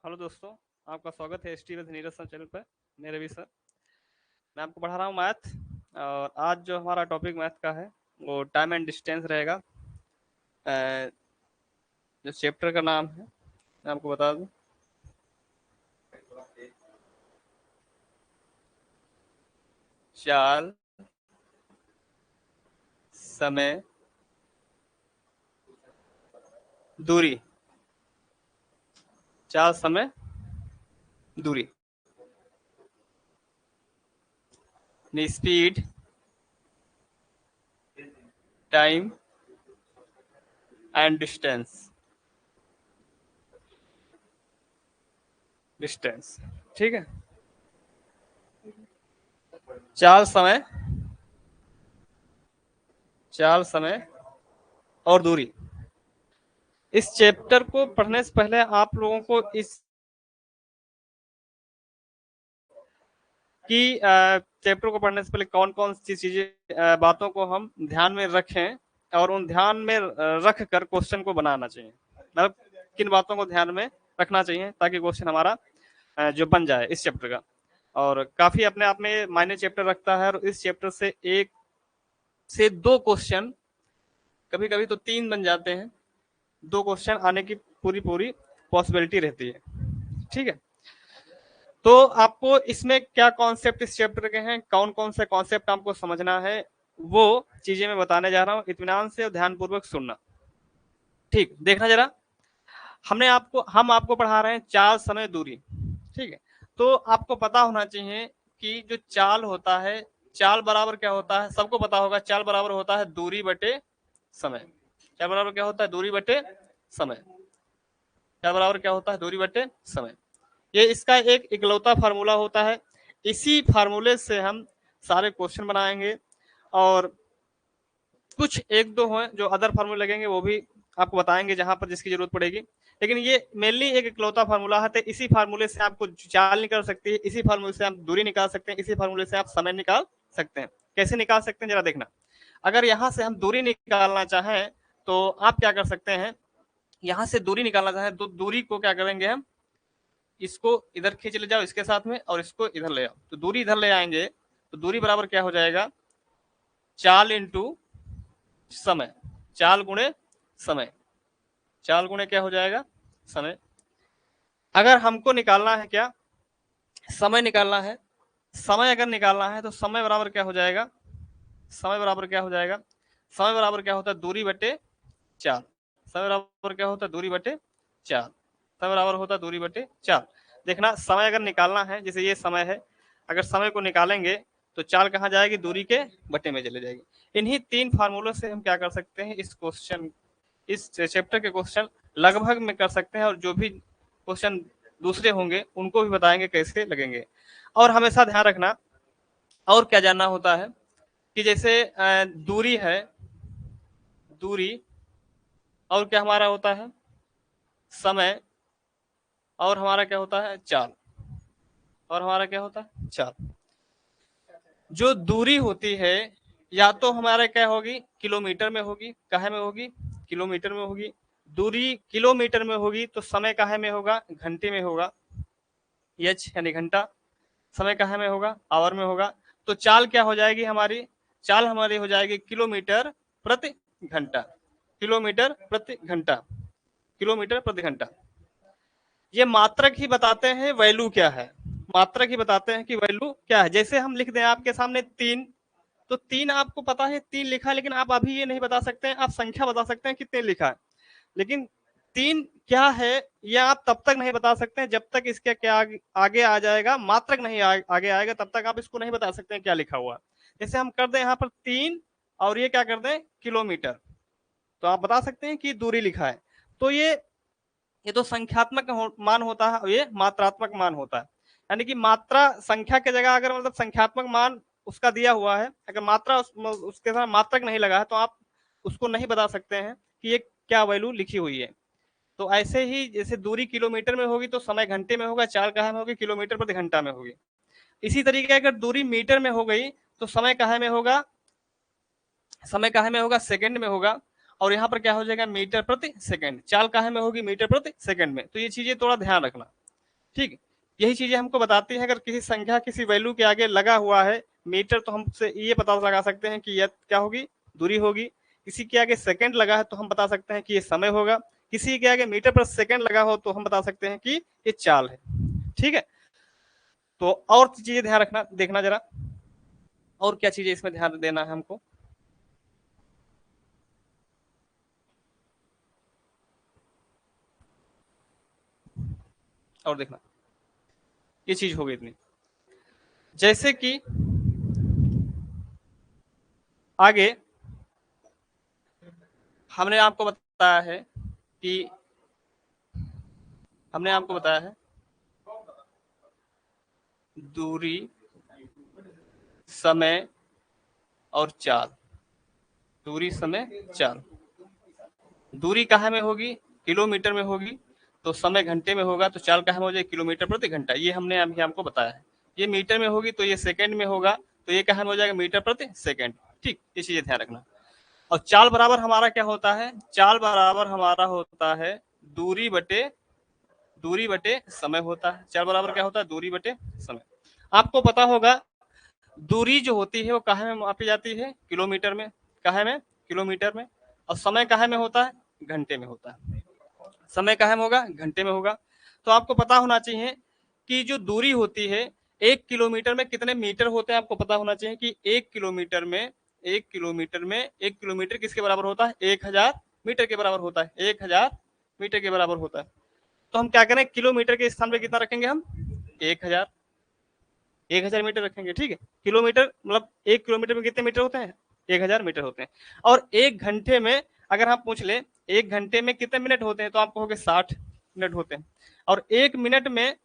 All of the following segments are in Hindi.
हेलो दोस्तों, आपका स्वागत है ST with Neeraj sir channel पर। मैं रवि सर, मैं आपको पढ़ा रहा हूँ मैथ। और आज जो हमारा टॉपिक मैथ का है वो टाइम एंड डिस्टेंस रहेगा। जो चैप्टर का नाम है मैं आपको बता दूं, चाल, समय, दूरी। चाल, समय, दूरी। Speed, time and distance. Distance, ठीक है। चाल, समय, चाल, समय और दूरी। इस चैप्टर को पढ़ने से पहले आप लोगों को इस कि चैप्टर को पढ़ने से पहले कौन कौन सी चीजें बातों को हम ध्यान में रखें और उन ध्यान में रख कर क्वेश्चन को बनाना चाहिए। मतलब किन बातों को ध्यान में रखना चाहिए ताकि क्वेश्चन हमारा जो बन जाए इस चैप्टर का। और काफी अपने आप में मायने चैप्टर रखता है और इस चैप्टर से एक से दो क्वेश्चन, कभी कभी तो तीन बन जाते हैं। दो क्वेश्चन आने की पूरी पूरी पॉसिबिलिटी रहती है, ठीक है। तो आपको इसमें क्या कॉन्सेप्ट इस चैप्टर के हैं, कौन कौन से कॉन्सेप्ट आपको समझना है, वो चीजें मैं बताने जा रहा हूँ। इत्मीनान से और ध्यानपूर्वक सुनना, ठीक। देखना जरा, हम आपको पढ़ा रहे हैं चाल, समय, दूरी, ठीक है। तो आपको पता होना चाहिए कि जो चाल होता है, चाल बराबर क्या होता है, सबको पता होगा। चाल बराबर होता है दूरी बटे समय। चाल बराबर क्या होता है, दूरी बटे समय। चाल बराबर क्या होता है, दूरी बटे समय। ये इसका एक इकलौता फार्मूला होता है। इसी फार्मूले से हम सारे क्वेश्चन बनाएंगे और कुछ एक दो हैं जो अदर फार्मूले लगेंगे वो भी आपको बताएंगे जहां पर जिसकी जरूरत पड़ेगी। लेकिन ये मेनली एक इकलौता फार्मूला है। तो इसी फार्मूले से आपको चाल निकाल सकती है, इसी फार्मूले से आप दूरी निकाल सकते हैं, इसी फार्मूले से आप समय निकाल सकते हैं। कैसे निकाल सकते हैं जरा देखना। अगर यहाँ से हम दूरी निकालना चाहें तो आप क्या कर सकते हैं, यहाँ से दूरी निकालना चाहें तो दूरी को क्या करेंगे हम, इसको इधर खींच ले जाओ इसके साथ में और इसको इधर ले आओ, तो दूरी इधर ले आएंगे तो दूरी बराबर क्या हो जाएगा, चाल इंटू समय। चाल गुणे समय, चाल गुणे क्या हो जाएगा, समय। अगर हमको निकालना है क्या, समय निकालना है। समय अगर निकालना है तो समय बराबर क्या हो जाएगा, समय बराबर क्या हो जाएगा, समय बराबर क्या होता है, दूरी बटे चार। समय बराबर क्या होता है, दूरी बटे चार। समय बराबर होता है दूरी बटे चार। देखना, समय अगर निकालना है, जैसे ये समय है, अगर समय को निकालेंगे तो चाल कहाँ जाएगी, दूरी के बटे में चले जाएगी। इन्हीं तीन फार्मूलों से हम क्या कर सकते हैं, इस चैप्टर के क्वेश्चन लगभग में कर सकते हैं। और जो भी क्वेश्चन दूसरे होंगे उनको भी बताएंगे कैसे लगेंगे। और हमेशा ध्यान रखना, और क्या जानना होता है कि जैसे दूरी है, दूरी, और क्या हमारा होता है, समय, और हमारा क्या होता है, चाल, और हमारा क्या होता है, चाल। जो दूरी होती है या तो हमारे क्या होगी, किलोमीटर में होगी, काहे में होगी, किलोमीटर में होगी। दूरी किलोमीटर में होगी तो समय काहे में होगा, घंटे में होगा, एच यानी घंटा। समय काहे में होगा, आवर में होगा। तो चाल क्या हो जाएगी हमारी, चाल हमारी हो जाएगी किलोमीटर प्रति घंटा। किलोमीटर प्रति घंटा, किलोमीटर प्रति घंटा। ये मात्रक ही बताते हैं वैल्यू क्या है, मात्रक ही बताते हैं कि वैल्यू क्या है। जैसे हम लिख दें आपके सामने तीन, तो तीन आपको पता है तीन लिखा है, लेकिन आप अभी ये नहीं बता सकते हैं, आप संख्या बता सकते हैं कितने लिखा है, लेकिन तीन क्या है यह आप तब तक नहीं बता सकते हैं जब तक इसके क्या आगे आ जाएगा, मात्रक नहीं आगे आएगा, तब तक आप इसको नहीं बता सकते हैं क्या लिखा हुआ। जैसे हम कर दें यहाँ पर तीन और ये क्या कर दें, किलोमीटर, तो आप बता सकते हैं कि दूरी लिखा है। तो ये तो संख्यात्मक मान होता है, ये मात्रात्मक मान होता है। यानी कि मात्रा संख्या की जगह अगर मतलब संख्यात्मक मान उसका दिया हुआ है, अगर मात्रा उसके साथ मात्रक नहीं लगा है तो आप उसको नहीं बता सकते हैं कि ये क्या वैल्यू लिखी हुई है। तो ऐसे ही जैसे दूरी किलोमीटर में होगी तो समय घंटे में होगा, चाल कहाँ में होगी, किलोमीटर प्रति घंटा में होगी। इसी तरीके अगर दूरी मीटर में हो गई तो समय कहाँ में होगा, समय काहे में होगा, सेकंड में होगा, और यहाँ पर क्या हो जाएगा, मीटर प्रति सेकंड। चाल काहे में होगी, मीटर प्रति सेकंड में। तो ये चीजें थोड़ा ध्यान रखना, ठीक। यही चीजें हमको बताती हैं, अगर किसी संख्या किसी वैल्यू के आगे लगा हुआ है मीटर, तो हम से ये पता लगा सकते हैं कि यह क्या होगी, दूरी होगी। किसी के आगे सेकंड लगा है तो हम बता सकते हैं कि ये समय होगा। किसी के आगे मीटर पर सेकंड लगा हो तो हम बता सकते हैं कि ये चाल है, ठीक है। तो और चीजें ध्यान रखना, देखना जरा, और क्या चीजें इसमें ध्यान देना है हमको। और देखना, ये चीज हो गई इतनी। जैसे कि आगे हमने आपको बताया है कि हमने आपको बताया है दूरी, समय और चाल। दूरी, समय, चाल। दूरी कहाँ में होगी, किलोमीटर में होगी। तो समय घंटे में होगा, तो चाल कहाँ में हो जाएगी, किलोमीटर प्रति घंटा। ये हमने अभी आपको बताया है। ये मीटर में होगी तो ये सेकंड में होगा, तो ये कहाँ में हो जाएगा, मीटर प्रति सेकंड। ठीक, ये चीजें ध्यान रखना। और चाल बराबर हमारा क्या होता है, चाल बराबर हमारा होता है दूरी बटे समय होता है। चाल बराबर क्या होता है, दूरी बटे समय। आपको पता होगा दूरी जो होती है वो काहे में मापी जाती है, किलोमीटर में। काहे में, किलोमीटर में। और समय काहे में होता है, घंटे में होता है। समय काहे में होगा, घंटे में होगा। तो आपको पता होना चाहिए कि जो दूरी होती है, 1 किलोमीटर में कितने मीटर होते हैं। आपको पता होना चाहिए कि 1 किलोमीटर किसके बराबर होता है, 1000 मीटर के बराबर होता है। 1000 मीटर के बराबर होता है। तो हम क्या करें, किलोमीटर के स्थान पे कितना रखेंगे हम, 1000 मीटर रखेंगे, ठीक है। किलोमीटर मतलब 1 किलोमीटर में कितने मीटर होते हैं, 1000 मीटर होते हैं। और 1 घंटे में अगर हम पूछ ले 1 घंटे में कितने मिनट होते हैं, तो आप कहोगे 60 मिनट होते हैं। और 1 मिनट में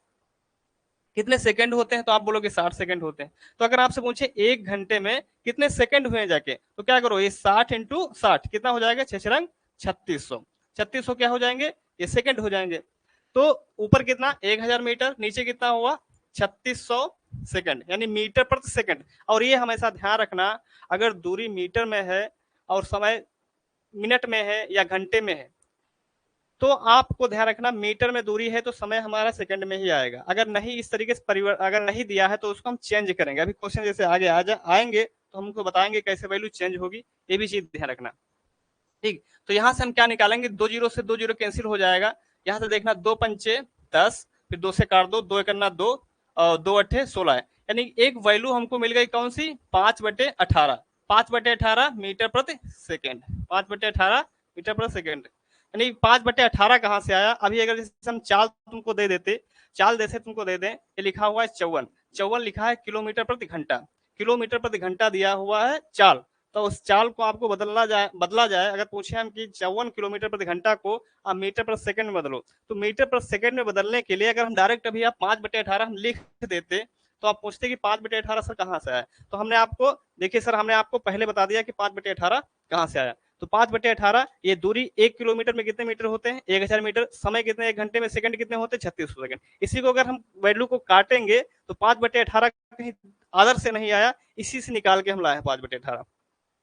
कितने सेकंड होते हैं, तो आप बोलोगे 60 सेकंड होते हैं। तो अगर आपसे पूछे 1 घंटे में कितने सेकंड हुए जाके, तो क्या करो, ये 60 × 60 कितना हो जाएगा, 6×6 3600। 3600 क्या हो जाएंगे, ये सेकंड हो जाएंगे। तो ऊपर कितना 1000 मीटर, नीचे कितना हुआ 3600 सेकंड, यानी मीटर प्रति सेकंड। और ये हमेशा ध्यान रखना, अगर दूरी मीटर में है और समय मिनट में है या घंटे में है, तो आपको ध्यान रखना मीटर में दूरी है तो समय हमारा सेकंड में ही आएगा। अगर नहीं इस तरीके से परिवर्तन अगर नहीं दिया है तो उसको हम चेंज करेंगे। अभी क्वेश्चन जैसे आगे आएंगे तो हमको बताएंगे कैसे वैल्यू चेंज होगी, ये भी चीज ध्यान रखना, ठीक। तो यहाँ से हम क्या निकालेंगे, 2 जीरो से 2 जीरो कैंसिल हो जाएगा। यहाँ से देखना 2×5 = 10, फिर 2 से काट दो, 2×1 = 2 और 2×8 = 16 है। यानी एक वैल्यू हमको मिल गई कौन सी, 5/18। 5/18 मीटर प्रति सेकेंड। 5/18 मीटर प्रति सेकेंड। यानी 5/18 कहाँ से आया। अभी अगर जैसे हम चाल तुमको दे देते, चाल जैसे तुमको दे दें, ये लिखा हुआ है 54, 54 लिखा है किलोमीटर प्रति घंटा। किलोमीटर प्रति घंटा दिया हुआ है चाल। तो उस चाल को आपको बदला जाए। अगर पूछे हम कि 54 किलोमीटर प्रति घंटा को आप मीटर पर सेकंड में बदलो, तो मीटर पर सेकंड में बदलने के लिए अगर हम डायरेक्ट अभी आप 5/18 हम लिख देते, तो आप पूछते कि 5/18 सर कहाँ से आया। तो हमने आपको देखिए सर, हमने आपको पहले बता दिया कि 5/18 कहाँ से आया। तो 5/18 ये दूरी 1 किलोमीटर में कितने मीटर होते हैं, 1000 मीटर। समय कितने, 1 घंटे में सेकंड कितने होते हैं, 3600 सेकंड। इसी को अगर हम वैल्यू को काटेंगे तो 5/18 कहीं आदर से नहीं आया, इसी से निकाल के हम लाए हैं 5/18।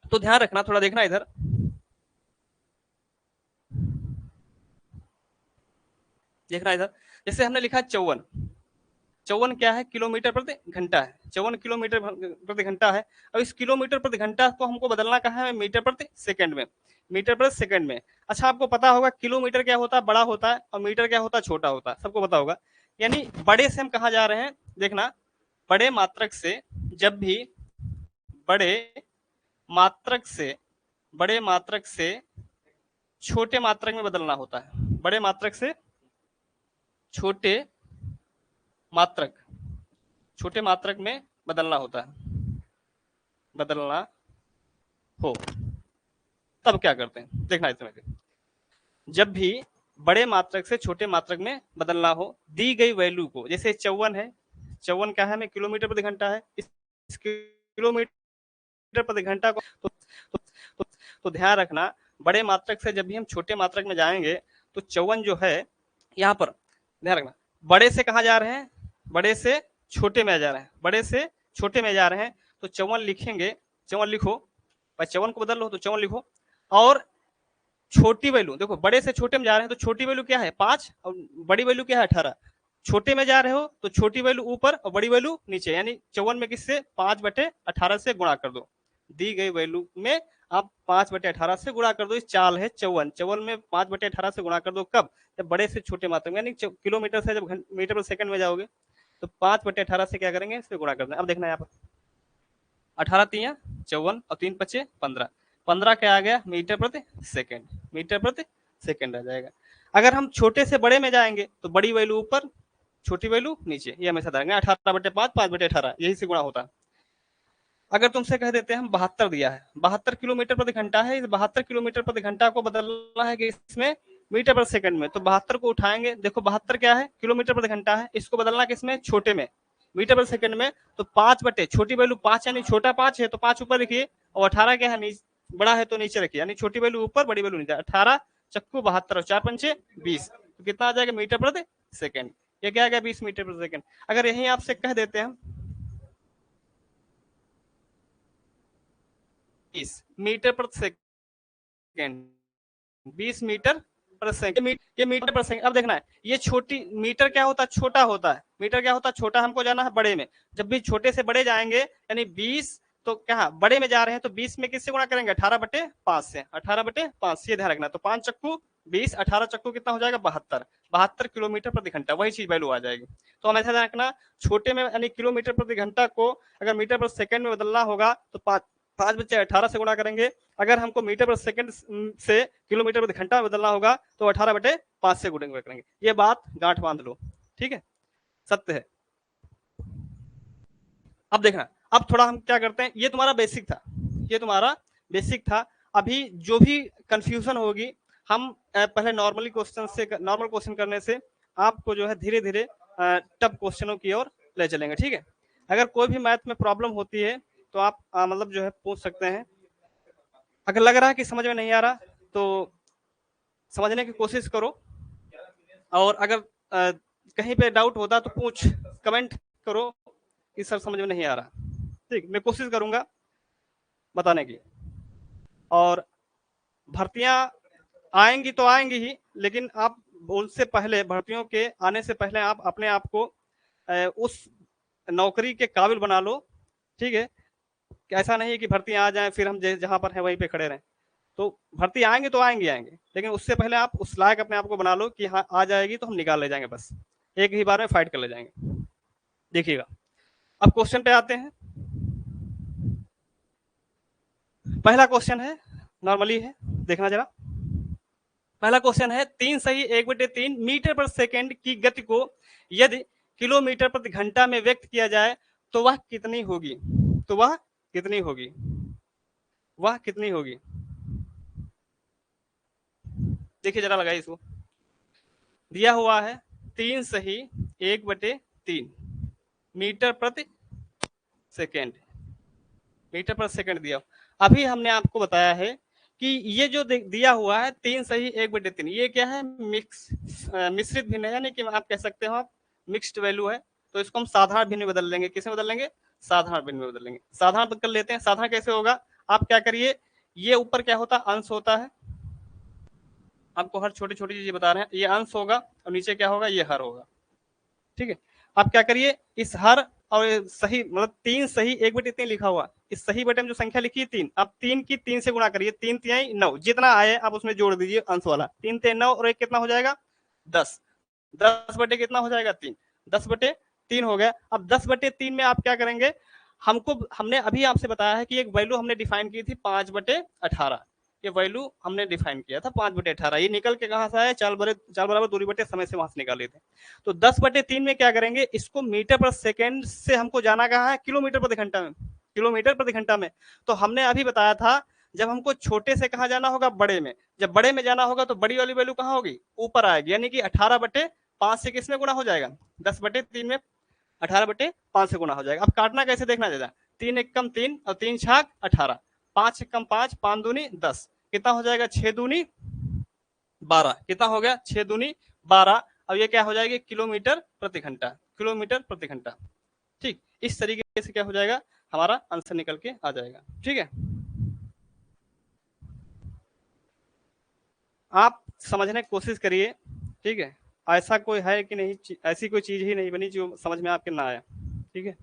तो ध्यान रखना, थोड़ा देखना इधर, देखना इधर। जैसे हमने लिखा 54, 54 क्या है, किलोमीटर प्रति घंटा है। 54 किलोमीटर प्रति घंटा है। अब इस किलोमीटर प्रति घंटा को हमको बदलना कहाँ है, मीटर प्रति सेकंड में। मीटर प्रति सेकंड में। अच्छा आपको पता होगा किलोमीटर क्या होता है, बड़ा होता है, और मीटर क्या होता है, छोटा होता है। सबको पता होगा। यानी बड़े से हम कहाँ जा रहे हैं, देखना, बड़े मात्रक से जब भी बड़े मात्रक से बड़े मात्रक से छोटे मात्रक में बदलना होता है। बड़े मात्रक से छोटे मात्रक छोटे मात्रक में बदलना होता है, बदलना हो, तब क्या करते हैं, देखना इसमें। जब भी बड़े मात्रक से छोटे मात्रक में बदलना हो, दी गई वैल्यू को, जैसे 54 है, 54 क्या है, में किलोमीटर प्रति घंटा है। इस किलोमीटर प्रति घंटा को तो ध्यान रखना, बड़े मात्रक से जब भी हम छोटे मात्रक में जाएंगे तो 54 जो है, यहाँ पर ध्यान रखना, बड़े से कहाँ जा रहे हैं, बड़े से छोटे में जा रहे हैं, बड़े से छोटे में जा रहे हैं। तो 54 लिखेंगे, 54 लिखो, 54 को बदल लो तो 54 लिखो। और छोटी वैल्यू देखो, बड़े से छोटे में जा रहे हैं तो छोटी वैल्यू क्या है 5 और बड़ी वैल्यू क्या है 18। छोटे में जा रहे हो तो छोटी वैल्यू ऊपर और बड़ी वैल्यू नीचे, यानी 54 में किससे 5/18 से गुणा कर दो। दी गई वैल्यू में आप 5/18 से गुणा कर दो। इस चाल है 54 में 5/18 से गुणा कर दो कब, जब बड़े से छोटे मात्रा में, यानी किलोमीटर से जब मीटर पर सेकंड में जाओगे तो 5/18 से क्या करेंगे, इससे गुणा कर दें। अब देखना यहाँ पर 18 3 54 और 3 5 15, 15 क्या आ गया मीटर प्रति सेकंड, मीटर प्रति सेकंड आ जाएगा। अगर हम छोटे से बड़े में जाएंगे तो बड़ी वैल्यू ऊपर छोटी वैल्यू नीचे, ये हमेशा रहेंगे 18/5 5/18 यही से गुणा होता है। अगर तुमसे कह देते हैं हम 72 दिया है, 72 किलोमीटर प्रति घंटा है, इस 72 किलोमीटर प्रति घंटा को बदलना है कि इसमें मीटर प्रति सेकंड में, तो 72 को उठाएंगे, देखो 72 क्या है किलोमीटर प्रति घंटा है, इसको बदलना किसमें छोटे में मीटर प्रति सेकंड में, तो 5 छोटी वैल्यू 5 यानी छोटा 5 है तो 5 ऊपर रखिए, और 18 क्या है बड़ा है तो नीचे रखिए, यानी छोटी वैल्यू ऊपर बड़ी वैल्यू नीचे। 18 चक्कू 72 और 4 पंचे 20, तो कितना आ जाएगा मीटर प्रति सेकंड, ये क्या आ गया 20 मीटर प्रति सेकंड। अगर यही आपसे कह देते हैं 20 मीटर प्रति सेकंड, 20 मीटर पर सेकंड, ये मीटर पर सेकंड। अब देखना है ये छोटी मीटर क्या होता है छोटा होता है, मीटर क्या होता है छोटा, हमको जाना है बड़े में। जब भी छोटे से बड़े जाएंगे यानी 20, तो क्या बड़े में जा रहे हैं तो 20 में किससे गुणा करेंगे 18/5 से, 18/5 ये ध्यान रखना। तो 5 चक्कू 20, 18 चक्कू कितना हो जाएगा 72 किलोमीटर प्रति घंटा, वही चीज वैल्यू आ जाएगी। तो हम ऐसा ध्यान रखना छोटे में यानी किलोमीटर प्रति घंटा को अगर मीटर पर सेकंड में बदलना होगा तो 5/18 से गुणा करेंगे। अगर हमको मीटर पर सेकंड से किलोमीटर प्रति घंटा बदलना होगा तो 18/5 से गुणा करेंगे। ये बात गांठ बांध लो, ठीक है, सत्य है। अब देखना, अब थोड़ा हम क्या करते हैं, ये तुम्हारा बेसिक था, ये तुम्हारा बेसिक था। अभी जो भी कंफ्यूजन होगी हम पहले नॉर्मली क्वेश्चन से, नॉर्मल क्वेश्चन करने से आपको जो है धीरे धीरे टफ क्वेश्चनों की ओर ले चलेंगे, ठीक है। अगर कोई भी मैथ में प्रॉब्लम होती है तो आप मतलब जो है पूछ सकते हैं। अगर लग रहा है कि समझ में नहीं आ रहा तो समझने की कोशिश करो, और अगर कहीं पे डाउट होता तो पूछ कमेंट करो कि सर समझ में नहीं आ रहा, ठीक, मैं कोशिश करूंगा बताने की। और भर्तियां आएंगी तो आएंगी ही, लेकिन आप उनसे पहले, भर्तियों के आने से पहले आप अपने आप को उस नौकरी के काबिल बना लो, ठीक है। ऐसा नहीं है कि भर्तियां आ जाएं फिर हम जहां पर है वहीं पे खड़े रहें। तो भर्ती आएंगे तो आएंगे आएंगे, लेकिन उससे पहले आप उस लायक अपने आप को बना लो कि हाँ आ जाएगी तो हम निकाल ले जाएंगे, बस एक ही बार में फाइट कर ले जाएंगे। देखिएगा, अब क्वेश्चन पे आते हैं। पहला क्वेश्चन है, नॉर्मली है, देखना जरा। पहला क्वेश्चन है 3 सही 1/3 मीटर पर सेकंड की गति को यदि किलोमीटर प्रति घंटा में व्यक्त किया जाए तो वह कितनी होगी, तो वह कितनी होगी, वह कितनी होगी। देखिए जरा लगाइए इसको, दिया हुआ है 3 सही 1/3 मीटर प्रति सेकेंड, मीटर पर सेकेंड दिया। अभी हमने आपको बताया है कि ये जो दिया हुआ है 3 सही 1/3, ये क्या है मिश्रित भिन्न है, यानी कि आप कह सकते हो आप मिक्स्ड वैल्यू है, तो इसको हम साधारण भिन्न में बदल लेंगे। किसमें बदल लेंगे, साधारण भिन्न में बदल लेंगे। साधारण कर लेते हैं, साधारण कैसे होगा, आप क्या करिए, ये ऊपर क्या होता है अंश होता है, आपको हर छोटी छोटी चीज बता रहे हैं, ये अंश होगा और नीचे क्या होगा ये हर होगा, ठीक है। आप क्या करिए, इस हर और सही मतलब 3 सही 1/3 लिखा हुआ, इस सही बटे में जो संख्या लिखी है 3, आप 3 की 3 से गुणा करिए, 3 3 9, जितना आए आप उसमें जोड़ दीजिए अंश वाला, 3 3 9 और 1 कितना हो जाएगा 10, 10 बटे कितना हो जाएगा 3, 10/3 हो गया। अब 10/3 में आप क्या करेंगे, हमने अभी आपसे बताया है कि एक वैल्यू हमने डिफाइन की थी 5/18, ये वैल्यू हमने डिफाइन किया था 5/18, ये निकल के कहां से आया, चाल बराबर दूरी बटे समय से वहां से निकाले थे। तो 10/3 में क्या करेंगे, इसको मीटर पर सेकेंड से हमको जाना कहा है किलोमीटर प्रति घंटा में, किलोमीटर प्रति घंटा में। तो हमने अभी बताया था जब हमको छोटे से कहा जाना होगा बड़े में, जब बड़े में जाना होगा तो बड़ी वाली वैल्यू कहाँ होगी ऊपर आएगी, यानी कि 18/5 से किसमें गुणा हो जाएगा 10/3 में 18/5 से गुणा हो जाएगा। अब काटना कैसे देखना चाहिए, 3 एकम 3 और 3 छाक 18, 5 एकम 5, 5 दूनी 10, कितना हो जाएगा 6 दूनी 12, कितना हो गया 6 दूनी 12। अब ये क्या हो जाएगी किलोमीटर प्रति घंटा, किलोमीटर प्रति घंटा, ठीक। इस तरीके से क्या हो जाएगा हमारा आंसर निकल के आ जाएगा, ठीक है। आप समझने की कोशिश करिए, ठीक है। ऐसा कोई है कि नहीं, ऐसी कोई चीज ही नहीं बनी जो समझ में आपके ना आया, ठीक है।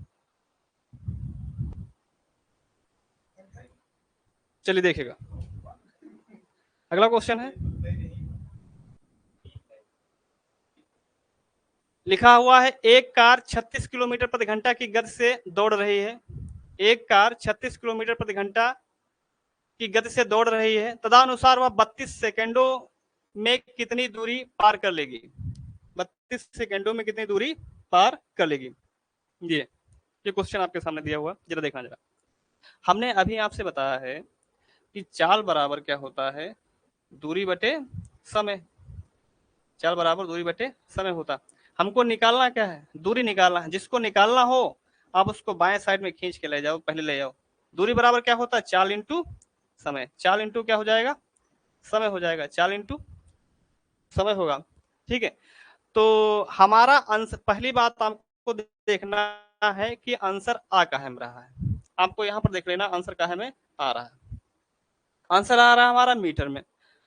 चलिए देखिएगा, अगला क्वेश्चन है, लिखा हुआ है एक कार 36 किलोमीटर प्रति घंटा की गति से दौड़ रही है। एक कार 36 किलोमीटर प्रति घंटा की गति से दौड़ रही है, तदनुसार वह 32 सेकंडों में कितनी दूरी पार कर लेगी। 32 सेकंडों में कितनी दूरी पार कर लेगी। ये क्वेश्चन आपके सामने दिया हुआ, जरा देखना जरा। हमने अभी आपसे बताया है कि चाल बराबर क्या होता है, दूरी बटे समय। चाल बराबर दूरी बटे समय होता। हमको निकालना क्या है, दूरी निकालना है। जिसको निकालना हो आप उसको बाएं साइड में खींच के ले जाओ, पहले ले जाओ। दूरी बराबर क्या होता है, चाल इंटू समय। चाल इंटू क्या हो जाएगा, समय हो जाएगा। चाल इंटू समय होगा, ठीक है। तो हमारा आंसर, पहली बात आपको देखना है कि आंसर आ कहाँ में रहा है। आपको यहाँ पर देख लेना आंसर कहाँ में आ रहा है। आंसर आ रहा है हमारा मीटर में।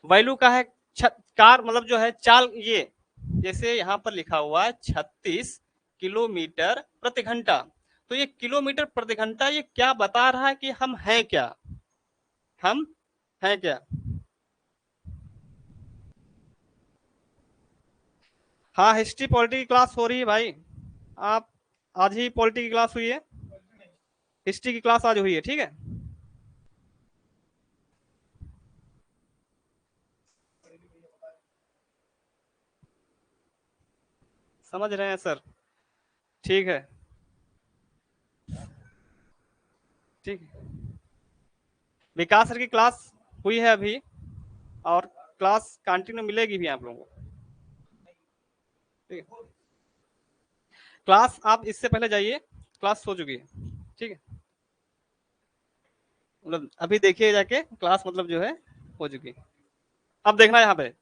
वैल्यू का है कार, मतलब जो है चाल, ये जैसे यहाँ पर लिखा हुआ है 36 किलोमीटर प्रति घंटा, तो ये किलोमीटर प्रति घंटा ये क्या बता रहा है कि हम हैं क्या, हम हैं क्या। हाँ, हिस्ट्री पॉलिटी की क्लास हो रही है भाई। आप आज ही पॉलिटी की क्लास हुई है, हिस्ट्री की क्लास आज हुई है, ठीक है। समझ रहे हैं सर, ठीक है, ठीक है। विकास सर की क्लास हुई है अभी, और क्लास कंटिन्यू मिलेगी भी आप लोगों को, ठीक है। क्लास आप इससे पहले जाइए, क्लास हो चुकी है, ठीक है। मतलब अभी देखिए जाके, क्लास मतलब जो है हो चुकी है। अब देखना यहाँ पे,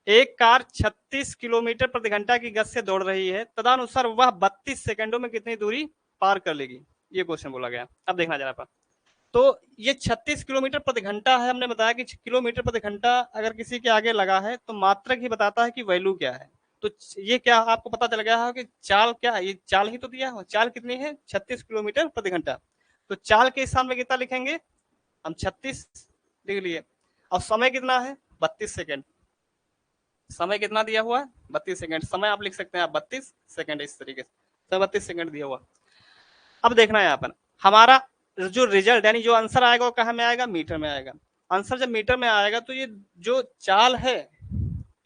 एक कार 36 किलोमीटर प्रति घंटा की गति से दौड़ रही है, तदनुसार वह 32 सेकंडों में कितनी दूरी पार कर लेगी, ये क्वेश्चन बोला गया। अब देखना जरा पर, तो ये 36 किलोमीटर प्रति घंटा है। हमने बताया कि किलोमीटर प्रति घंटा अगर किसी के आगे लगा है तो मात्रक ही बताता है कि वैल्यू क्या है। तो ये क्या आपको पता चल गया है कि चाल क्या है, ये चाल ही तो दिया है। चाल कितनी है, 36 किलोमीटर प्रति घंटा। तो चाल के स्थान में कितना लिखेंगे, हम 36 लिख लिए। और समय कितना है, 32 सेकंड। समय कितना दिया हुआ है, 32 सेकंड। समय आप लिख सकते हैं आप 32 सेकंड, इस तरीके से 32 सेकंड दिया हुआ। अब देखना है यहाँ पर हमारा जो रिजल्ट, यानी जो आंसर आएगा वो कहाँ में आएगा, मीटर में आएगा। आंसर जब मीटर में आएगा तो ये जो चाल है,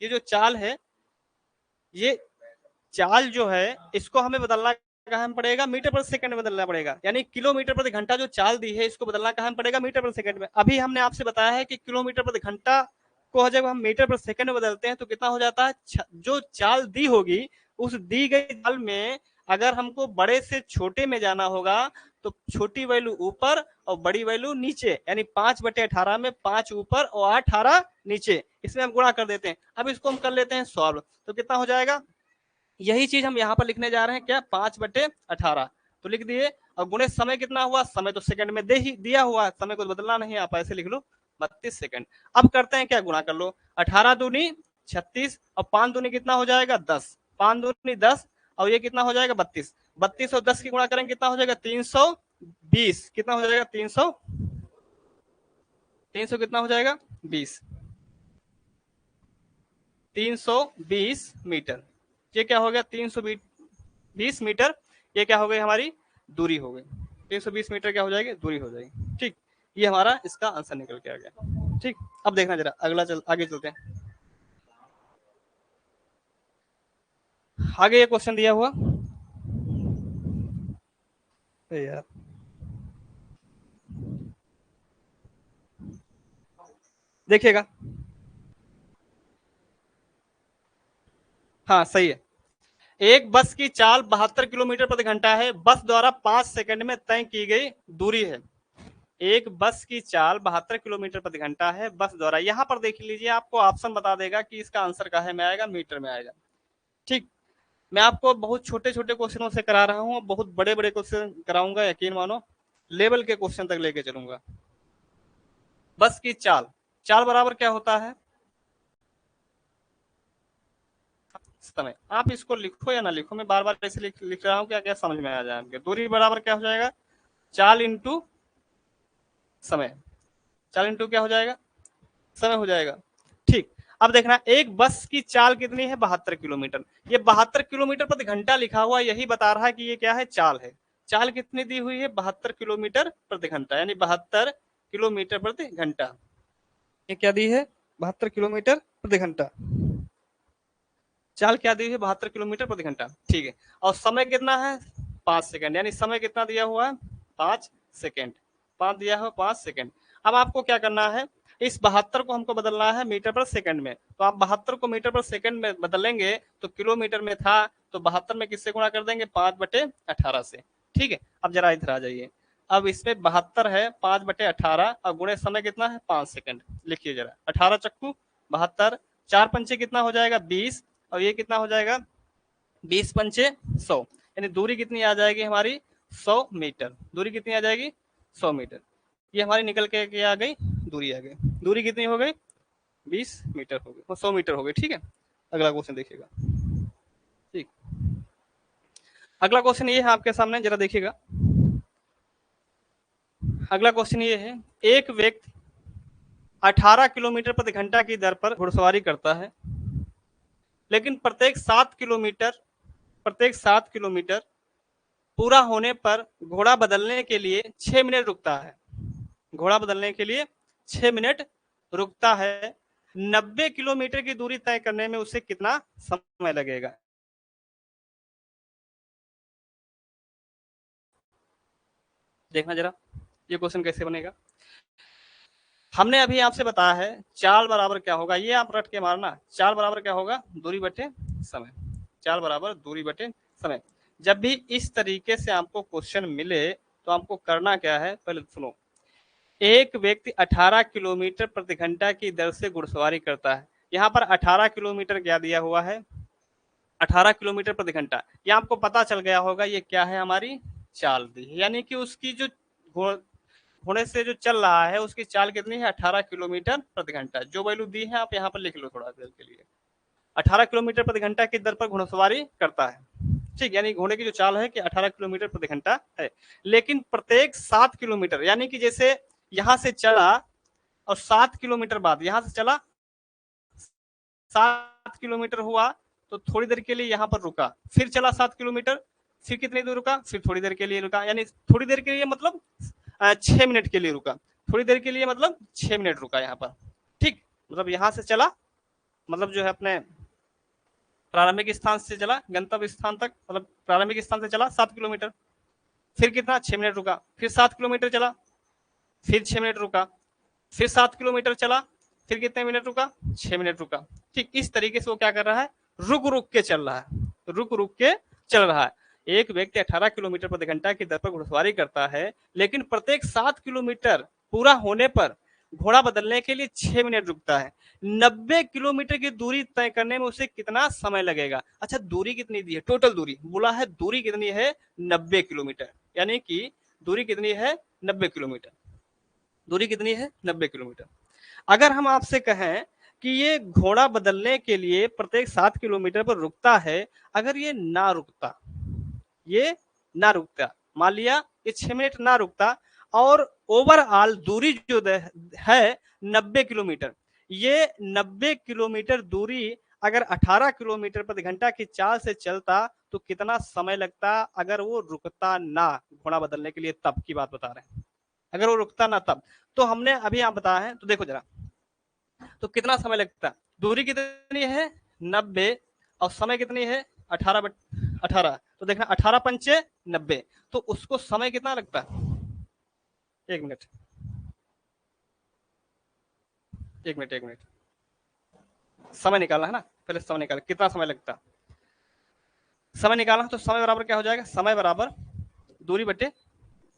ये जो चाल है, ये चाल जो है इसको हमें बदलना कहाँ में पड़ेगा, मीटर पर सेकंड में बदलना पड़ेगा। यानी किलोमीटर प्रति घंटा जो चाल दी है इसको बदलना कहाँ में पड़ेगा, मीटर पर सेकंड में। अभी हमने आपसे बताया है कि किलोमीटर प्रति घंटा को जब हम मीटर पर सेकंड में बदलते हैं तो कितना हो जाता है, जो चाल दी होगी उस दी गई चाल में अगर हमको बड़े से छोटे में जाना होगा तो छोटी वैल्यू ऊपर और बड़ी वैल्यू नीचे, यानी 5/18 में 5 ऊपर और 18 नीचे, इसमें हम गुणा कर देते हैं। अब इसको हम कर लेते हैं सॉल्व, तो कितना हो जाएगा, यही चीज हम यहाँ पर लिखने जा रहे हैं, क्या, 5/18 तो लिख दिए। और गुणे समय कितना हुआ, समय तो सेकंड में दे ही दिया हुआ है, समय को बदलना नहीं, आप ऐसे लिख लो 32 सेकंड। अब करते हैं क्या, गुणा कर लो, 18 दूनी 36 और 5 दूनी कितना हो जाएगा 10, 5 दूनी 10 और ये कितना हो जाएगा 32। 32 और 10 की गुणा करेंगे कितना हो जाएगा 320, कितना हो जाएगा 300, 300 कितना हो जाएगा 20, 320 मीटर। ये क्या हो गया 320 मीटर, ये क्या हो गई हमारी दूरी हो गई। 320 मीटर क्या हो जाएगी, दूरी हो जाएगी, ठीक। ये हमारा इसका आंसर निकल के आ गया, ठीक। अब देखना जरा अगला, आगे चलते हैं। आगे ये क्वेश्चन दिया हुआ यार, देखिएगा, हाँ सही है। एक बस की चाल 72 किलोमीटर प्रति घंटा है, बस द्वारा 5 सेकंड में तय की गई दूरी है। एक बस की चाल 72 किलोमीटर प्रति घंटा है, बस द्वारा, यहाँ पर देख लीजिए आपको ऑप्शन बता देगा कि इसका आंसर कहाँ में आएगा, मीटर में आएगा, ठीक। मैं आपको बहुत छोटे छोटे क्वेश्चनों से करा रहा हूँ, बहुत बड़े बड़े क्वेश्चन कराऊंगा, यकीन मानो लेवल के क्वेश्चन तक लेके चलूंगा। बस की चाल चाल बराबर क्या होता है, समय। आप इसको लिखो या ना लिखो, मैं बार बार ऐसे लिख रहा हूँ क्या क्या समझ में आ जाए आपके। दूरी बराबर क्या हो जाएगा, चाल इंटू समय। चाल इंटू क्या हो जाएगा, समय हो जाएगा। ठीक, अब देखना एक बस की चाल कितनी है, 72 किलोमीटर। ये 72 किलोमीटर प्रति घंटा लिखा हुआ यही बता रहा है कि ये क्या है, चाल है। चाल कितनी दी हुई है, 72 किलोमीटर प्रति घंटा, यानी 72 किलोमीटर प्रति घंटा। ये क्या दी है, 72 किलोमीटर प्रति घंटा। चाल क्या दी हुई है, 72 किलोमीटर प्रति घंटा। ठीक है, और समय कितना है, 5 सेकंड, यानी समय कितना दिया हुआ है, 5 सेकंड। 5 दिया हुआ, 5 सेकंड। अब आपको क्या करना है, इस 72 को हमको बदलना है मीटर पर सेकंड में। तो आप 72 को मीटर पर सेकंड में बदलेंगे तो किलोमीटर में था, तो 72 में किससे गुणा कर देंगे, 5/18 से। ठीक है, अब जरा इधर आ जाइए। अब इसमें 72 है, 5/18, और गुणे समय कितना है, 5 सेकंड। लिखिए जरा, 18 चक्कू 72, 4 पंचे कितना हो जाएगा, 20, और ये कितना हो जाएगा, 20 पंचे 100, यानी दूरी कितनी आ जाएगी हमारी, 100 मीटर। दूरी कितनी आ जाएगी, 100 मीटर। ये हमारी निकल के आ गई, दूरी आ गई। दूरी कितनी हो गई, 20 मीटर हो गई, 100 मीटर हो गई। ठीक है, अगला क्वेश्चन देखिएगा। ठीक, अगला क्वेश्चन ये है आपके सामने, जरा देखिएगा। अगला क्वेश्चन ये है, एक व्यक्ति 18 किलोमीटर प्रति घंटा की दर पर घुड़सवारी करता है, लेकिन प्रत्येक 7 किलोमीटर पूरा होने पर घोड़ा बदलने के लिए 6 मिनट रुकता है। घोड़ा बदलने के लिए 6 मिनट रुकता है। 90 किलोमीटर की दूरी तय करने में उसे कितना समय लगेगा। देखना जरा ये क्वेश्चन कैसे बनेगा। हमने अभी आपसे बताया है चाल बराबर क्या होगा, ये आप रट के मारना। चाल बराबर क्या होगा, दूरी बटे समय। चाल बराबर दूरी बटे समय। जब भी इस तरीके से आपको क्वेश्चन मिले तो आपको करना क्या है, पहले सुनो। एक व्यक्ति 18 किलोमीटर प्रति घंटा की दर से घुड़सवारी करता है। यहाँ पर 18 किलोमीटर क्या दिया हुआ है, 18 किलोमीटर प्रति घंटा। ये आपको पता चल गया होगा ये क्या है, हमारी चाल दी है, यानी कि उसकी जो घोड़े से जो चल रहा है उसकी चाल कितनी है, 18 किलोमीटर प्रति घंटा। जो वैल्यू दी है आप यहाँ पर लिख लो थोड़ा देर के लिए। 18 किलोमीटर प्रति घंटा की दर पर घुड़सवारी करता है। ठीक, यानी घोड़े की जो चाल है कि 18 किलोमीटर प्रति घंटा है, लेकिन प्रत्येक 7 किलोमीटर, यानी कि जैसे यहां से चला और 7 किलोमीटर बाद यहां से चला, 7 किलोमीटर हुआ तो थोड़ी देर के लिए यहाँ पर रुका, फिर चला 7 किलोमीटर, फिर कितनी देर रुका, फिर थोड़ी देर के लिए रुका, यानी थोड़ी देर के लिए मतलब 6 मिनट के लिए रुका। थोड़ी देर के लिए मतलब 6 मिनट रुका यहाँ पर। ठीक, मतलब यहाँ से चला, मतलब जो है अपने प्रारंभिक स्थान से चला गंतव्य स्थान तक, मतलब प्रारंभिक स्थान से चला 7 किलोमीटर, फिर कितना 6 मिनट रुका, फिर 7 किलोमीटर चला, फिर 6 मिनट रुका, फिर 7 किलोमीटर चला, फिर कितने मिनट रुका, 6 मिनट रुका। ठीक, इस तरीके से वो क्या कर रहा है, रुक रुक के चल रहा है, रुक रुक के चल रहा है। एक व्यक्ति 18 किलोमीटर प्रति घंटा की दर पर घुड़सवारी करता है, लेकिन प्रत्येक 7 किलोमीटर पूरा होने पर घोड़ा बदलने के लिए 6 मिनट रुकता है। 90 किलोमीटर की दूरी तय करने में उसे कितना समय लगेगा। अच्छा, दूरी कितनी दी है, टोटल दूरी बोला है, दूरी कितनी है, 90 किलोमीटर, यानी कि दूरी कितनी है, 90 किलोमीटर। दूरी कितनी है, 90 किलोमीटर। अगर हम आपसे कहें कि ये घोड़ा बदलने के लिए प्रत्येक 7 किलोमीटर पर रुकता है, अगर ये ना रुकता, ये ना रुकता, मान लिया ये 6 मिनट ना रुकता, और ओवरऑल दूरी जो है 90 किलोमीटर, ये 90 किलोमीटर दूरी अगर 18 किलोमीटर प्रति घंटा की चाल से चलता तो कितना समय लगता, अगर वो रुकता ना घोड़ा बदलने के लिए, तब की बात बता रहे हैं, अगर वो रुकता ना तब। तो हमने अभी आप बताया है, तो देखो जरा, तो कितना समय लगता, दूरी कितनी है 90, और समय कितनी है 18/18, तो देखना 18 पंचे 90, तो उसको समय कितना लगता है, 1 मिनट, 1 मिनट, 1 मिनट, समय निकालना है ना, पहले समय निकाल, कितना समय लगता, समय निकालना, तो समय बराबर क्या हो जाएगा, समय बराबर दूरी बटे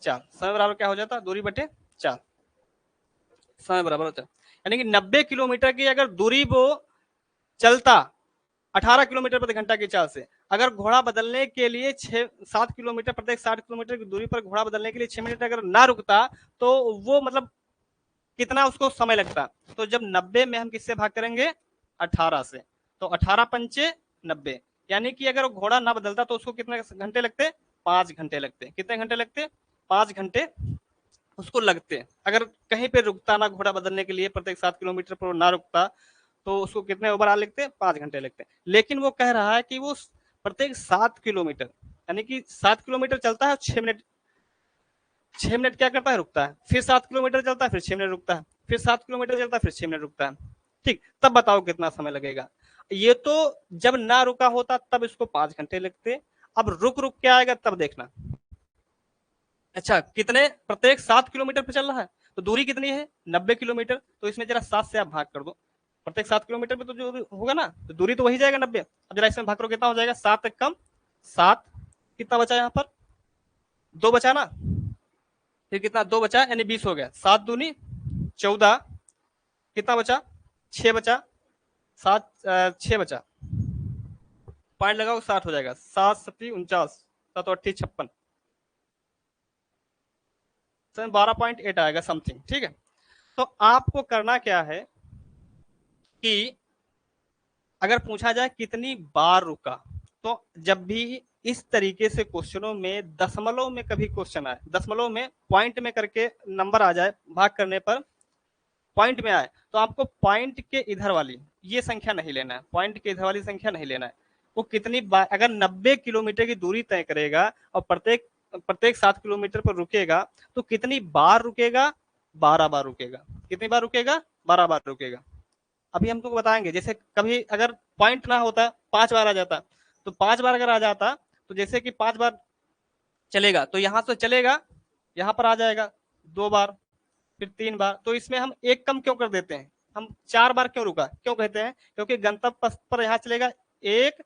4। समय बराबर क्या हो जाता, दूरी बटे 4, समय बराबर होता है, यानी कि 90 किलोमीटर की अगर दूरी वो चलता 18 किलोमीटर प्रति घंटा की चाल से, अगर घोड़ा बदलने के लिए 7 किलोमीटर, प्रत्येक 60 किलोमीटर की दूरी पर घोड़ा बदलने के लिए 6 मिनट अगर ना रुकता, तो वो मतलब कितना उसको समय लगता। तो जब 90 में हम किससे भाग करेंगे, 18 से, तो 18 पंचे 90, यानी कि अगर घोड़ा ना बदलता तो उसको कितने घंटे लगते, 5 घंटे लगते। कितने घंटे लगते, 5 घंटे उसको लगते। अगर कहीं पे रुकता ना घोड़ा बदलने के लिए, प्रत्येक 7 किलोमीटर पर ना रुकता, तो उसको कितने ओवर लगते, 5 घंटे लगते। लेकिन वो कह रहा है कि वो प्रत्येक 7 किलोमीटर, यानी कि 7 किलोमीटर चलता है, 6 मिनट, 6 मिनट क्या करता है, रुकता है, फिर 7 किलोमीटर चलता है, फिर 6 मिनट रुकता है, फिर 7 किलोमीटर चलता है, फिर 6 मिनट रुकता है। ठीक, तब बताओ कितना समय लगेगा। ये तो जब ना रुका होता तब इसको 5 घंटे लगते, अब रुक रुक के आएगा तब देखना। अच्छा, कितने, प्रत्येक 7 किलोमीटर पे चल रहा है, तो दूरी कितनी है, 90 किलोमीटर, तो इसमें जरा 7 से आप भाग कर दो। प्रत्येक 7 किलोमीटर पे तो जो होगा ना, तो दूरी तो वही जाएगा 90। अब जरा इसमें भाग करो, कितना हो जाएगा, 7 एक कम 7, कितना बचा यहाँ पर, 2 बचा ना, फिर कितना 2 बचा, यानी 20 हो गया, 7 दूनी 14, कितना बचा, 6 बचा, 7 6 बचा, पॉइंट लगाओ, 60 हो जाएगा, 7 सत्ती 49, 7 अट्ठी 56, 12.8 आएगा समथिंग। ठीक है, तो आपको करना क्या है कि अगर पूछा जाए कितनी बार रुका, तो जब भी इस तरीके से क्वेश्चनों में दशमलव में कभी क्वेश्चन आए, दशमलव में पॉइंट में करके नंबर आ जाए, भाग करने पर पॉइंट में आए, तो आपको पॉइंट के इधर वाली ये संख्या नहीं लेना है, पॉइंट के इधर वाली संख्या नहीं लेना है। वो कितनी बार, अगर 90 किलोमीटर की दूरी तय करेगा और प्रत्येक प्रत्येक 7 किलोमीटर पर रुकेगा, तो कितनी बार रुकेगा, 12 बार रुकेगा। कितनी बार रुकेगा, 12 बार रुकेगा। अभी हम तुमको बताएंगे, जैसे कभी अगर पॉइंट ना होता, 5 बार आ जाता, तो 5 बार अगर आ जाता, तो जैसे कि 5 बार चलेगा, तो यहाँ से चलेगा, यहाँ पर आ जाएगा 2 बार, फिर 3 बार, तो इसमें हम एक कम क्यों कर देते हैं, हम 4 बार क्यों रुका, क्यों कहते हैं, क्योंकि गंतव्य पथ पर यहाँ चलेगा 1,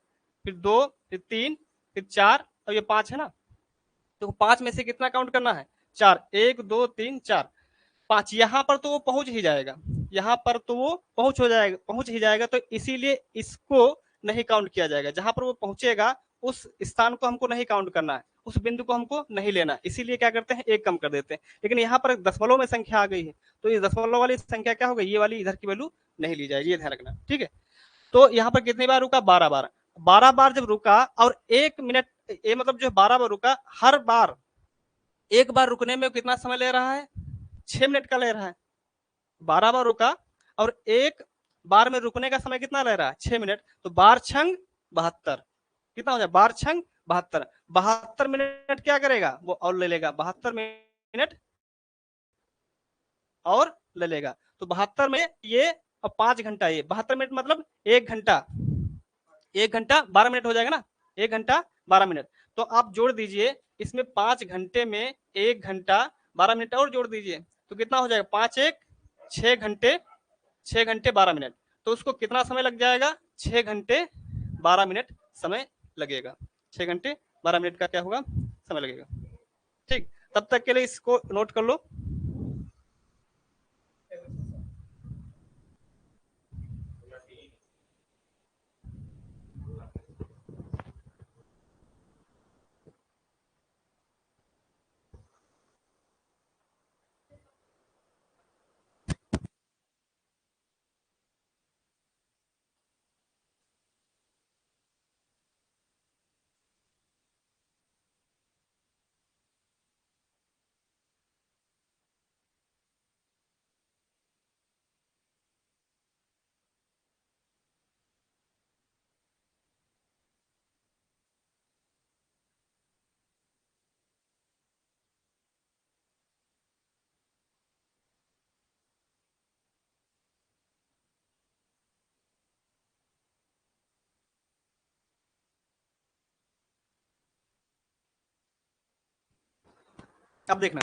फिर 2, फिर 3, फिर 4, और ये 5 है ना, तो 5 में से कितना काउंट करना है, 4, 1 2 3 4, 5, यहाँ पर तो वो पहुंच ही जाएगा, यहाँ पर तो वो पहुंच ही जाएगा, तो इसीलिए इसको नहीं काउंट किया जाएगा। जहां पर वो पहुंचेगा उस स्थान को हमको नहीं काउंट करना है, उस बिंदु को हमको नहीं लेना, इसीलिए क्या करते हैं, एक कम कर देते हैं। लेकिन यहाँ पर दशमलव में संख्या आ गई है, तो ये दशमलव वाली संख्या क्या होगी, ये वाली इधर की वैल्यू नहीं ली जाएगी, ये ध्यान रखना। ठीक है, तो यहाँ पर कितनी बार रुका, 12 बार। 12 बार जब रुका और 1 मिनट, ये मतलब जो 12 बार रुका, हर बार एक बार रुकने में कितना समय ले रहा है, 6 मिनट का ले रहा है। 12 बार रुका और एक बार में रुकने का समय कितना ले रहा है, 6 मिनट, तो बार छंग 72, कितना हो जाए, बार छंग 72, 72 मिनट क्या करेगा वो, और ले लेगा 72 मिनट और ले लेगा, तो 72 में ये और 5 घंटा, ये 72 मिनट मतलब 1 घंटा, 1 घंटा 12 मिनट हो जाएगा ना, 1 घंटा 12 मिनट, तो आप जोड़ दीजिए इसमें 5 घंटे में 1 घंटा 12 मिनट और जोड़ दीजिए, तो कितना हो जाएगा, 5 1 6 घंटे, 6 घंटे 12 मिनट, तो उसको कितना समय लग जाएगा, 6 घंटे 12 मिनट समय लगेगा, 6 घंटे 12 मिनट का क्या होगा, समय लगेगा। ठीक, तब तक के लिए इसको नोट कर लो। अब देखना,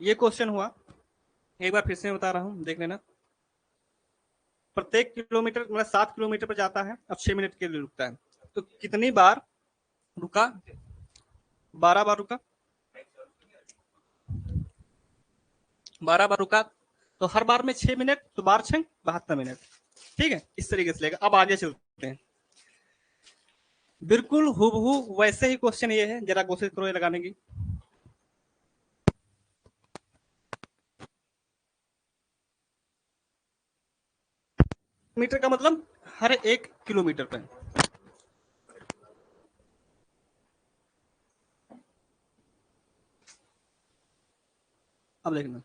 ये क्वेश्चन हुआ, एक बार फिर से बता रहा हूं, देख लेना। प्रत्येक किलोमीटर मतलब 7 किलोमीटर पर जाता है, अब 6 मिनट के लिए रुकता है, तो कितनी बार रुका, 12 बार रुका, 12 बार रुका, तो हर बार में 6 मिनट, तो बार छंग 72 मिनट। ठीक है, इस तरीके से लेगा। अब आगे चलते हैं, बिल्कुल हूबहू वैसे ही क्वेश्चन ये है, जरा कोशिश करो ये लगाने की। मीटर का मतलब हर 1 किलोमीटर पे। अब देखना,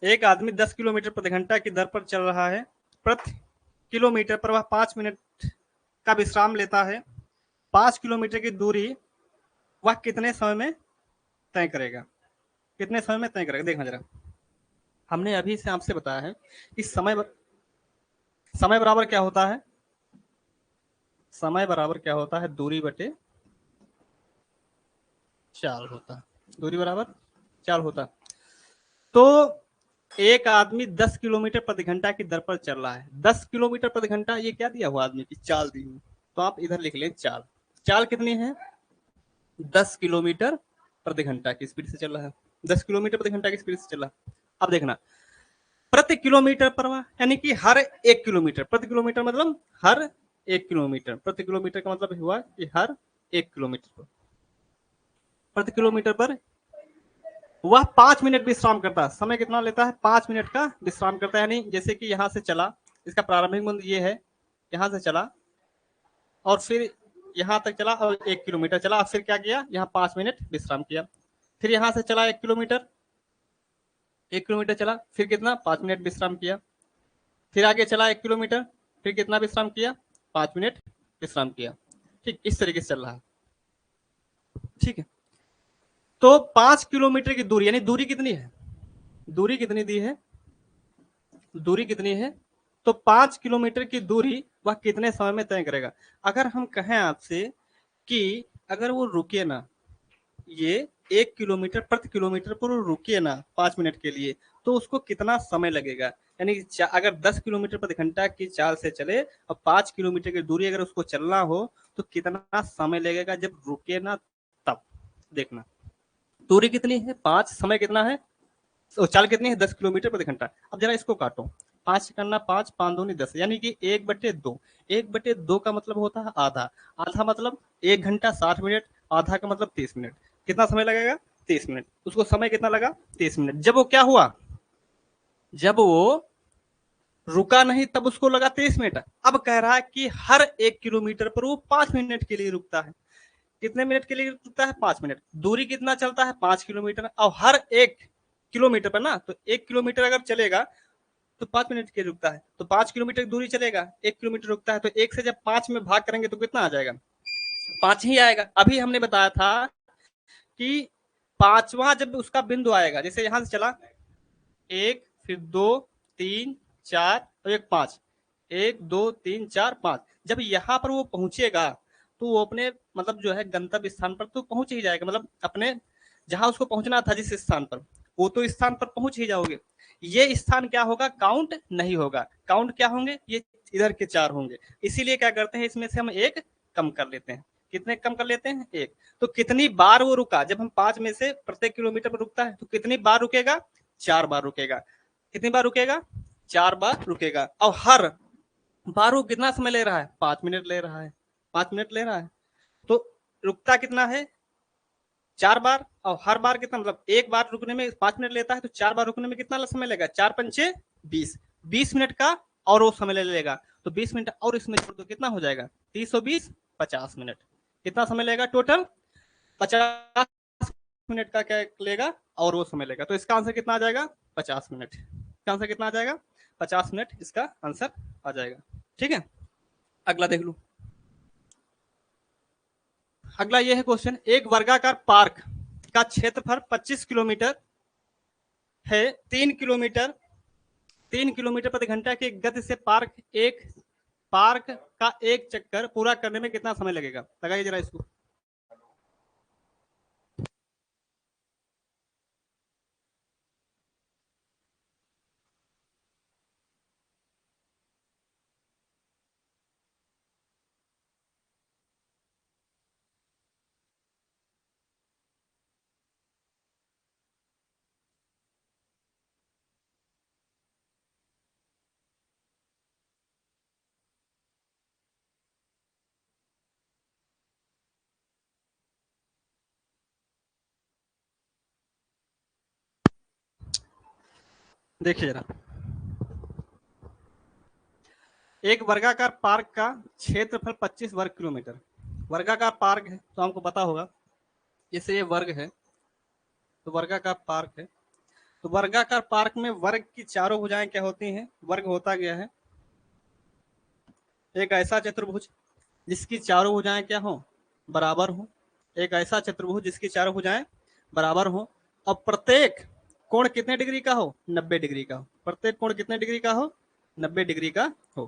एक आदमी 10 किलोमीटर प्रति घंटा की दर पर चल रहा है। प्रति किलोमीटर पर वह 5 मिनट का विश्राम लेता है। 5 किलोमीटर की दूरी वह कितने समय में तय करेगा? कितने समय में तय करेगा, देखना जरा। हमने अभी से आपसे बताया है कि समय बराबर क्या होता है? समय बराबर क्या होता है? दूरी बटे चाल होता है। दूरी बराबर चाल होता है। तो एक आदमी 10 किलोमीटर प्रति घंटा की दर पर चल रहा है। 10 किलोमीटर प्रति घंटा, ये क्या दिया हुआ आदमी की चाल दी हुई। तो आप इधर लिख लें चाल। चाल कितनी है? 10 किलोमीटर प्रति घंटा की स्पीड से चल रहा है। 10 किलोमीटर प्रति घंटा की स्पीड से चल रहा है। अब देखना, प्रति किलोमीटर पर, यानी कि हर 1 किलोमीटर, प्रति किलोमीटर मतलब हर 1 किलोमीटर, प्रति किलोमीटर का मतलब हुआ कि हर 1 किलोमीटर पर, प्रति किलोमीटर पर वह 5 मिनट विश्राम करता है। समय कितना लेता है? 5 मिनट का विश्राम करता है। यानी जैसे कि यहां से चला, इसका प्रारंभिक बिंदु ये है, यहां से चला और फिर यहां तक चला और 1 किलोमीटर चला, फिर क्या किया, यहाँ 5 मिनट विश्राम किया। फिर यहां से चला 1 किलोमीटर, 1 किलोमीटर चला, फिर कितना, 5 मिनट विश्राम किया। फिर आगे चला 1 किलोमीटर, फिर कितना विश्राम किया, 5 मिनट विश्राम किया। ठीक, इस तरीके से चल रहा है। ठीक है, तो 5 किलोमीटर की दूरी, यानी दूरी कितनी है, दूरी कितनी दी है, दूरी कितनी है, तो 5 किलोमीटर की दूरी वह कितने समय में तय करेगा? अगर हम कहें आपसे कि अगर वो रुके ना, ये 1 किलोमीटर प्रति किलोमीटर पर रुके ना 5 मिनट के लिए, तो उसको कितना समय लगेगा? यानी अगर 10 किलोमीटर प्रति घंटा की चाल से चले और 5 किलोमीटर की दूरी अगर उसको चलना हो तो कितना समय लगेगा जब रुके ना तब। देखना, दूरी कितनी है 5, समय कितना है, तो चाल कितनी है 10 किलोमीटर प्रति घंटा। अब जरा इसको काटो, 5 करना 5, 5 दूनी 10, यानी कि 1/2। 1/2 का मतलब होता है आधा। आधा मतलब 1 घंटा 60 मिनट, आधा का मतलब 30 मिनट। कितना समय लगेगा? 30 मिनट। उसको समय कितना लगा? 30 मिनट। जब वो क्या हुआ, जब वो रुका नहीं तब उसको लगा 30 मिनट। अब कह रहा है कि हर 1 किलोमीटर पर वो 5 मिनट के लिए रुकता है। कितने मिनट के लिए रुकता है? 5 मिनट। दूरी कितना चलता है? 5 किलोमीटर। और हर 1 किलोमीटर पर ना, तो 1 किलोमीटर अगर चलेगा तो 5 मिनट के रुकता है, तो 5 किलोमीटर दूरी चलेगा, 1 किलोमीटर रुकता है, तो एक से जब 5 में भाग करेंगे तो कितना आ जाएगा? 5 ही आएगा। अभी हमने बताया था कि पांचवा जब उसका बिंदु आएगा, जैसे यहां से चला 1, फिर 2, 3, 4 और एक 5, 1 2 3 4 5, जब यहाँ पर वो पहुंचेगा तो वो अपने मतलब जो है गंतव्य स्थान पर तो पहुंच ही जाएगा, मतलब अपने जहां उसको पहुंचना था जिस स्थान पर, वो तो स्थान पर पहुंच ही जाओगे। ये स्थान क्या होगा? काउंट नहीं होगा। काउंट क्या होंगे? ये इधर के 4 होंगे। इसीलिए क्या करते हैं, इसमें से हम एक कम कर लेते हैं। कितने कम कर लेते हैं? एक। तो कितनी बार वो रुका, जब हम 5 में से प्रत्येक किलोमीटर पर रुकता है तो कितनी बार रुकेगा? 4 बार रुकेगा। कितनी बार रुकेगा? 4 बार रुकेगा। और हर बार वो कितना समय ले रहा है? 5 मिनट ले रहा है। 5 मिनट ले रहा है, तो रुकता कितना है? 4 बार। और हर बार कितना, मतलब एक बार रुकने में 5 मिनट लेता है, तो 4 बार रुकने में कितना समय लगेगा? 4 पंचे 20, 20 मिनट का और वो समय ले लेगा। तो 20 मिनट और इसमें छोड़ दो, कितना हो जाएगा? 30 50 मिनट। कितना समय लेगा टोटल? 50 मिनट का क्या लेगा और वो समय लेगा। तो इसका आंसर कितना आ जाएगा? 50 मिनट। इसका आंसर कितना आ जाएगा? 50 मिनट इसका आंसर आ जाएगा। ठीक है, अगला देख लो। अगला ये है क्वेश्चन, एक वर्गाकार पार्क का क्षेत्रफल 25 किलोमीटर है। 3 किलोमीटर, 3 किलोमीटर प्रति घंटा की गति से पार्क का एक चक्कर पूरा करने में कितना समय लगेगा? लगाइए जरा इसको। देखिए जरा, एक वर्गाकार पार्क का क्षेत्रफल 25 वर्ग किलोमीटर। वर्गाकार पार्क है तो हमको पता होगा, जैसे ये वर्ग है तो वर्गाकार पार्क है, तो वर्गाकार पार्क में वर्ग की चारों भुजाएं क्या होती हैं? वर्ग होता गया है एक ऐसा चतुर्भुज जिसकी चारों भुजाएं क्या हो? बराबर हो। एक ऐसा चतुर्भुज जिसकी चारों भुजाएं बराबर हो और प्रत्येक कोण कितने डिग्री का हो? 90 डिग्री का हो। प्रत्येक कोण कितने डिग्री का हो? 90 डिग्री का हो।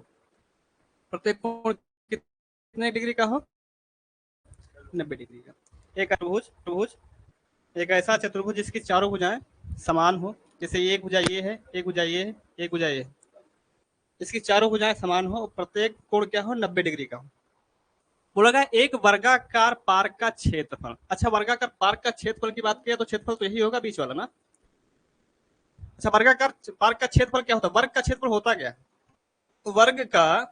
प्रत्येक कोण कितने डिग्री का हो? 90 डिग्री का। एक चतुर्भुज एक ऐसा चतुर्भुज जिसकी चारों भुजाएं समान हो, जैसे एक भुजा ये है, एक भुजा ये है, एक भुजा ये है, इसकी चारों भुजाएं समान हो, प्रत्येक कोण क्या हो? 90 डिग्री का हो। बोला गया एक वर्गाकार पार्क का क्षेत्रफल। अच्छा, वर्गाकार पार्क का क्षेत्रफल की बात किया तो क्षेत्रफल तो यही होगा बीच वाला ना। अच्छा, वर्गाकार पार्क का क्षेत्रफल क्या होता है? वर्ग का क्षेत्रफल होता क्या? वर्ग का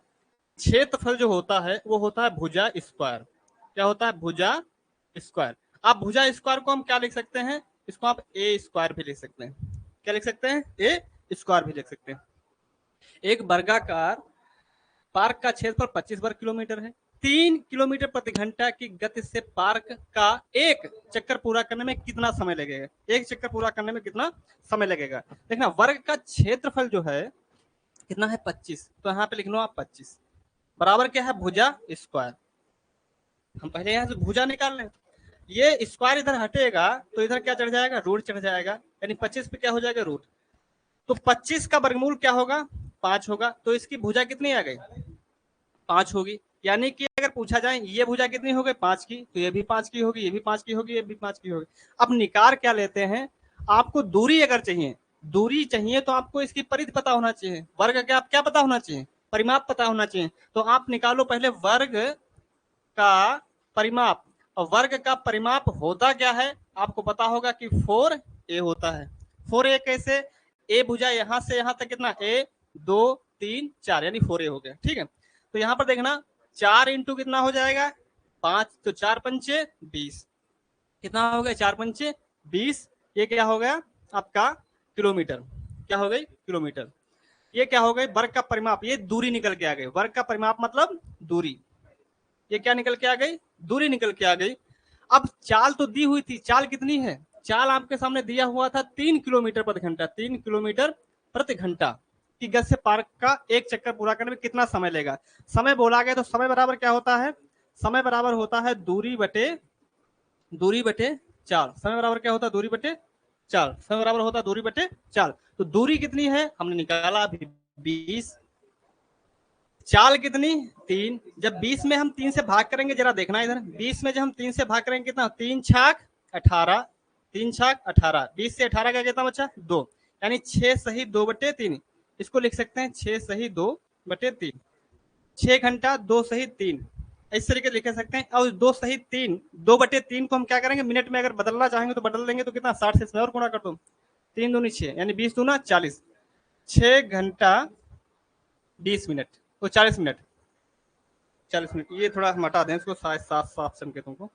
क्षेत्रफल जो होता है वो होता है भुजा स्क्वायर। क्या होता है? भुजा स्क्वायर। आप भुजा स्क्वायर को हम क्या लिख सकते हैं? इसको आप ए स्क्वायर भी लिख सकते हैं। क्या लिख सकते हैं? ए स्क्वायर भी लिख सकते हैं। एक वर्गाकार पार्क का क्षेत्रफल 25 वर्ग किलोमीटर है। 3 किलोमीटर प्रति घंटा की गति से पार्क का एक चक्कर पूरा करने में कितना समय लगेगा? एक चक्कर पूरा करने में कितना समय लगेगा? देखना, वर्ग का क्षेत्रफल जो है कितना है? 25। तो यहाँ पे लिख लो आप 25 बराबर क्या है? भुजा स्क्वायर। हम पहले यहाँ से भुजा निकाल लें, ये स्क्वायर इधर हटेगा तो इधर क्या चढ़ जाएगा? रूट चढ़ जाएगा, यानी 25 पे क्या हो जाएगा? रूट। तो 25 का वर्गमूल क्या होगा? 5 होगा। तो इसकी भुजा कितनी आ गई? 5 होगी। यानी कि अगर पूछा जाए ये भुजा कितनी हो गई? 5 की, तो ये भी 5 की होगी, ये भी 5 की होगी, ये भी 5 की होगी। अब निकार क्या लेते हैं? आपको दूरी अगर चाहिए, दूरी चाहिए तो आपको इसकी परिधि पता होना चाहिए। वर्ग का क्या पता होना चाहिए? परिमाप पता होना चाहिए। तो आप निकालो पहले वर्ग का परिमाप, और वर्ग का परिमाप होता क्या है? आपको पता होगा कि 4a होता है। 4a कैसे? ए भुजा यहां से यहां तक कितना? ए 2 3 4, यानी 4a हो गया। ठीक है, तो यहां पर देखना 4 इंटू कितना हो जाएगा? 5, तो 4 पंचे 20। कितना हो गया? 4 पंचे 20। ये क्या हो गया आपका? किलोमीटर। क्या हो गई? किलोमीटर। ये क्या हो गई? वर्ग का परिमाप। ये दूरी निकल के आ गई। वर्ग का परिमाप मतलब दूरी। ये क्या निकल के आ गई? दूरी निकल के आ गई। अब चाल तो दी हुई थी, चाल कितनी है? चाल आपके सामने दिया हुआ था 3 किलोमीटर प्रति घंटा। 3 किलोमीटर प्रति घंटा की गति से पार्क का एक चक्कर पूरा करने में कितना समय लेगा? समय बोला गया तो समय बराबर क्या होता है? समय बराबर होता है दूरी बटे चाल। समय बराबर क्या होता है? दूरी बटे चाल। समय बराबर होता है दूरी बटे चाल। तो दूरी कितनी है हमने निकाला अभी? 20। चाल कितनी? 3। जब 20 में हम 3 से भाग करेंगे, जरा देखना इधर, 20 में जब हम 3 से भाग करेंगे कितना? 3 छाक 18, 3 छाक 18, 20 से 18 का कितना बचा? 2, यानी 6 सही 2 बटे 3। इसको लिख सकते हैं 6 सही 2 बटे 3। 6 घंटा 2 सही 3, इस तरीके लिख सकते हैं। और 2 सही 3, 2 बटे 3 को हम क्या करेंगे? मिनट में अगर बदलना चाहेंगे तो बदल देंगे। तो कितना? 60 से इसमें और गुणा कर दो, 3 दूनी 6, यानी 20 दूना 40। 6 घंटा 20 मिनट, तो 40 मिनट, 40 मिनट। ये थोड़ा हम हटा दें इसको, साफ साफ साफ संकेतों को।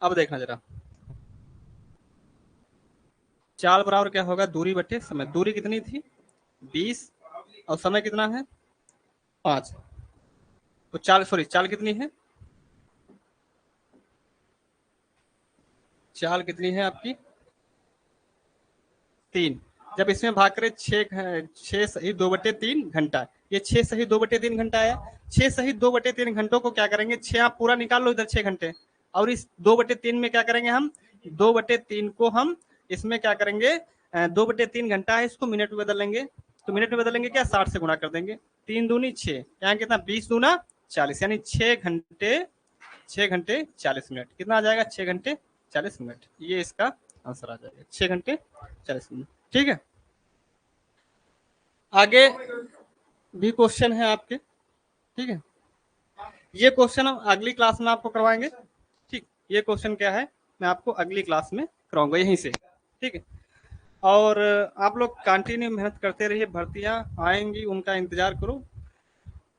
अब देखना जरा, चाल बराबर क्या होगा? दूरी बटे समय। दूरी कितनी थी? 20, और समय कितना है? 5। तो चाल कितनी है? चाल कितनी है आपकी? 3। जब इसमें भाग करें 6 सही 2 बटे 3 घंटा, ये 6 सही 2 बटे 3 घंटा आया। 6 सही 2 बटे 3 घंटों को क्या करेंगे? 6 आप पूरा निकाल लो इधर, 6 घंटे, और इस 2 बटे 3 में क्या करेंगे हम? 2 बटे 3 को हम इसमें क्या करेंगे? 2 बटे 3 घंटा है, इसको मिनट में बदलेंगे। तो मिनट में बदलेंगे क्या? 60 से गुणा कर देंगे। 3 दूनी 6, यहाँ कितना? 20 दूना 40, यानी 6 घंटे 40 मिनट। कितना आ जाएगा? 6 घंटे 40 मिनट। ये इसका आंसर आ जाएगा, 6 घंटे 40 मिनट। ठीक है, आगे भी क्वेश्चन है आपके। ठीक है, ये क्वेश्चन हम अगली क्लास में आपको करवाएंगे। ठीक, ये क्वेश्चन क्या है मैं आपको अगली क्लास में कराऊंगा यहीं से। ठीक है, और आप लोग कंटिन्यू मेहनत करते रहिए, भर्तियां आएंगी उनका इंतजार करो,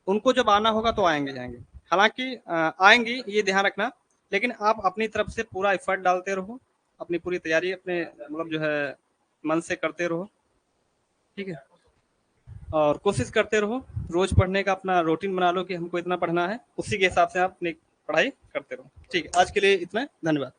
उनको जब आना होगा तो आएंगे जाएंगे, हालांकि आएंगी ये ध्यान रखना, लेकिन आप अपनी तरफ से पूरा एफर्ट डालते रहो, अपनी पूरी तैयारी अपने मतलब जो है मन से करते रहो। ठीक है, और कोशिश करते रहो, रोज पढ़ने का अपना रूटीन बना लो कि हमको इतना पढ़ना है, उसी के हिसाब से आप अपनी पढ़ाई करते रहो। ठीक है, आज के लिए इतना, धन्यवाद।